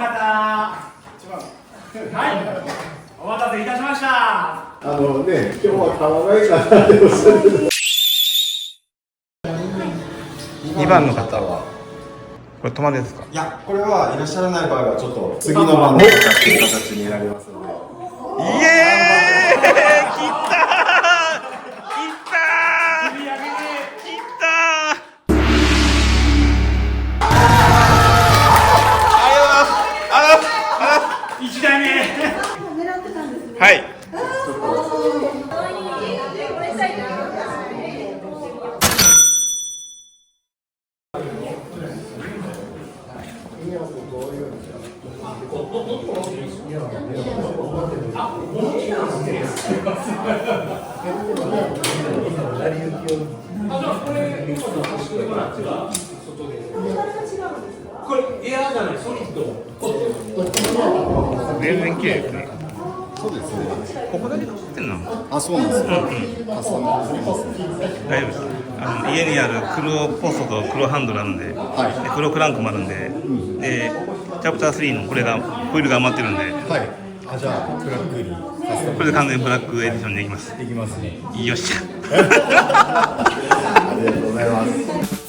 はい、お待たせいたしました。今日は買わないかなっておっしゃってた。2番の方はこれ泊まりですか？いや、これはいらっしゃらない場合はちょっと次の晩の方っていう形になりますので。イエーイ！切った1台目。はい。これエアーじゃない、ソリッド。全然綺麗ですね。そうですね。ここだけ撮ってんの？あ、そうなんですね。カスタムしてますね。大丈夫ですか？家にある黒ポストと黒ハンドルあるんで、で黒クランクもあるんで、でチャプター3のこれがホイールが余ってるんで、はい。あ、じゃあブラックにカスタムこれで完全にブラックエディションでいきます。できますね。よっしゃ。ありがとうございます。